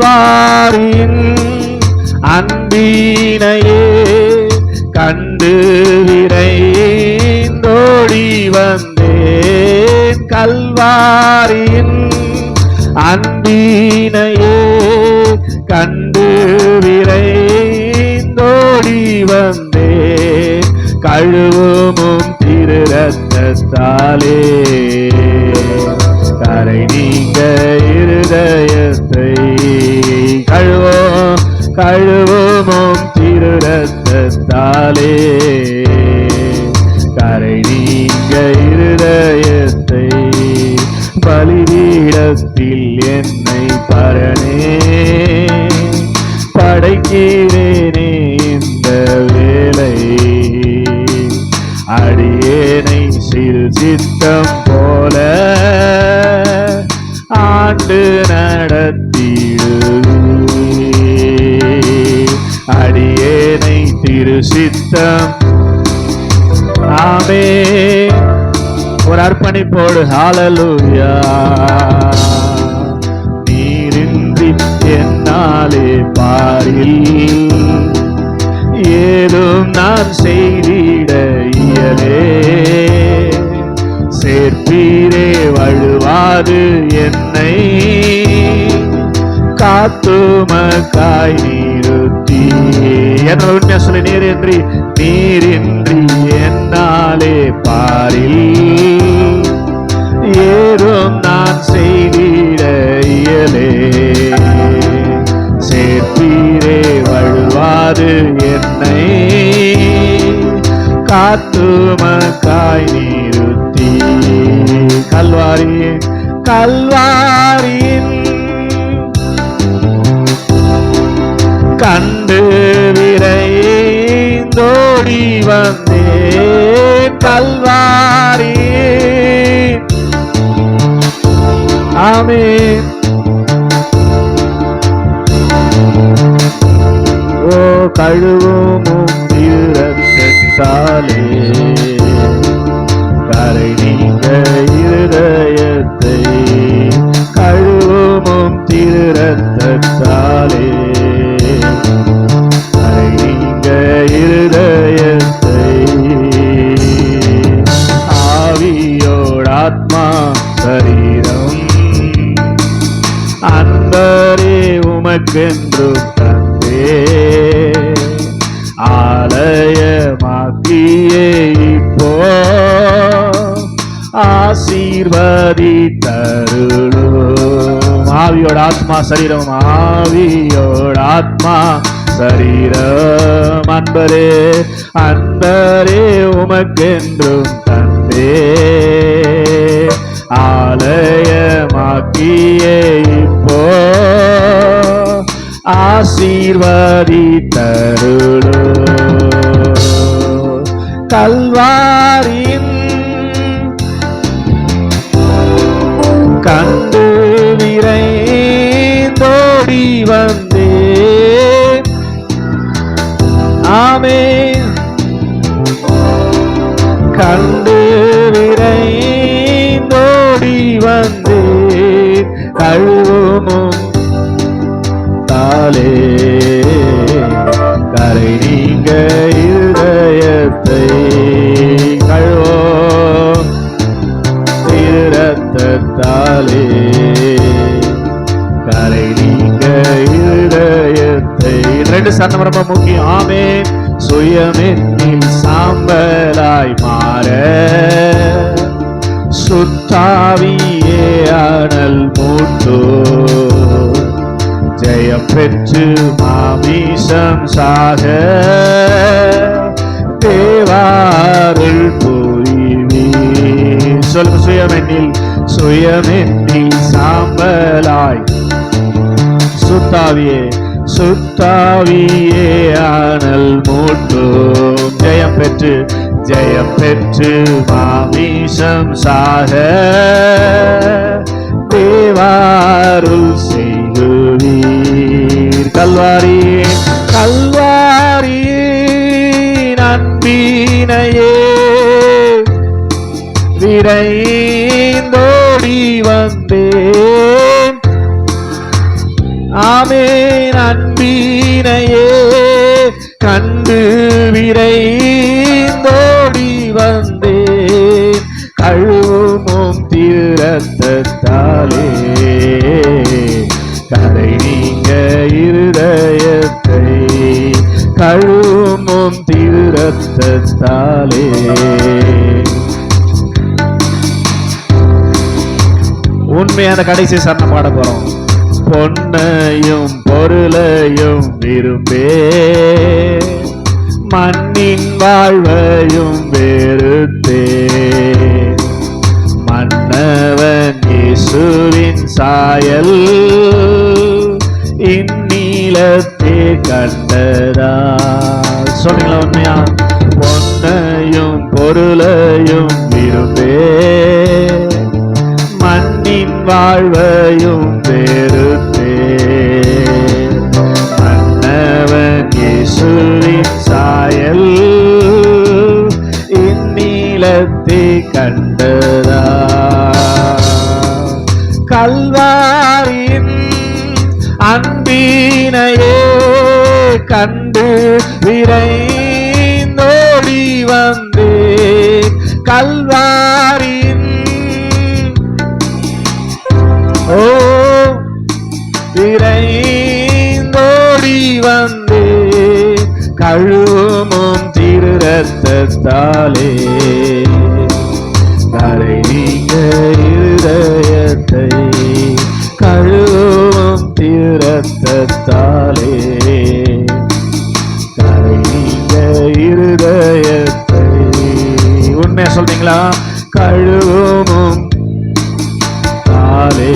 கல்வாரியின் அன்பினையே கண்டு விரைந்தோடி வந்தேன். கல்வாரியின் அன்பினையே கண்டு விரைந்தோடி வந்தேன். கழுவுமும் திரு ரத்தத்தாலே கரை நீங்க இருதயத்தை கழுவுமும் திரு ரத்தத்தாலே கரை நீங்க இருதயத்தை. பலிபீடத்தில் என்னை பரணே படைக்கிறேனே இந்த வேளை. அடியேனை சிறு சித்தம் போல ஆண்டு நடத்திடு. அடியேனை திரு சித்தம். ஆமென். ஒரு அர்ப்பணிப்போடு ஹல்லேலூயா. நீரின்றி என்னாலே பாரில் ஏதும் நான் செய்திட இயலே. சேர்ப்பீரே வழுவாது என்னை காத்துமக்காய் நிறுத்தி. என்ன உண்மையா சொல்லி நீரின்றி என்னாலே பாரில் ஏதும் நான் செய்திட இயலே. சேர்ப்பீரே வழுவாது என்னை காத்துமக்காய் நிறுத்தி. கல்வாரியின் கண்டு விரைந்தோடி வந்தேன். கல்வாரியின். ஆமென். ஓ கழுவுமும் திரு ரத்தத்தாலே கரை நீங்க இருதயத்தை. கழுவுமும் திரு ரத்தத்தாலே கரை நீங்க இருதயத்தை. ஆவியோட ஆத்மா சரீரம் அன்பரே உமக்கென்று தந்தே. ஆலயமாக்கியே இப்போ ஆசீர்வதி தருளும். ஆவியோட ஆத்மா சரீரம் ஆவியோட ஆத்மா சரீரம் அன்பரே உமக்கென்றும் தந்தே. ஆலயமாக்கியே இப்போ ஆசீர்வதி தருளும். கல்வாரியின் கண்டு விரைந்தோடி வந்தேன். ஆமென். கண்டு விரைந்தோடி வந்தேன். கழுவுமும் தாலே கரை நீங்க இருதயத்தை. கழுவோம் திரு ரத்தத்தாலே கரை நீங்க இருதயத்தை. ரெண்டு சரணம் ரொம்ப முக்கியம். ஆமென். சுயமென்னில் சாம்பலாய் மாற சுத்தாவியே அனல் மூட்டோ. ஜெயம் பெற்று மாமிசம் சாக தேவாருள் புரிவி. சொல்லுங்க. சுயமென்னில் சாம்பலாய் சுத்தாவியே ஆனல் மூட்டும். ஜெயம் பெற்று மாமிசம் சாக தேவாருள் செய்குவீர். கல்வாரியின் அன்பினையே விரைந்தோடி வந்தேன். ஆமென். இரத்தத்தாலே கரை நீங்க இருதயத்தை கழுவும் திரு இரத்தத்தாலே. உண்மையான கடைசி சரணம் பாட போறோம். பொன்னையும் பொருளையும் விரும்பே மண்ணின் வாழ்வையும் வெறுத்தே மன்னவன் இயேசுவின் சாயல் இந்நீலத்தே கண்டதா. சொன்னீங்களா உண்மையா? பொன்னையும் பொருளையும் விரும்பே மண்ணின் வாழ்வையும் வெறுத்தே மன்னவன் இயேசுவின் சாயல் இந்நீலத்தை கண்டதா. கல்வாரியின் அன்பினையே கண்டு விரைந்தோடி வந்தே கல்வாரியின் விரைந்தோடி வந்தே கழுவும் திரு இரத்தத்தாலே கரை நீங்க இருதயத்தை கழுவும் திரு இரத்தத்தாலே கரை நீங்க இருதயத்தை. உண்மையா சொல்றீங்களா? கழுவும் தாலே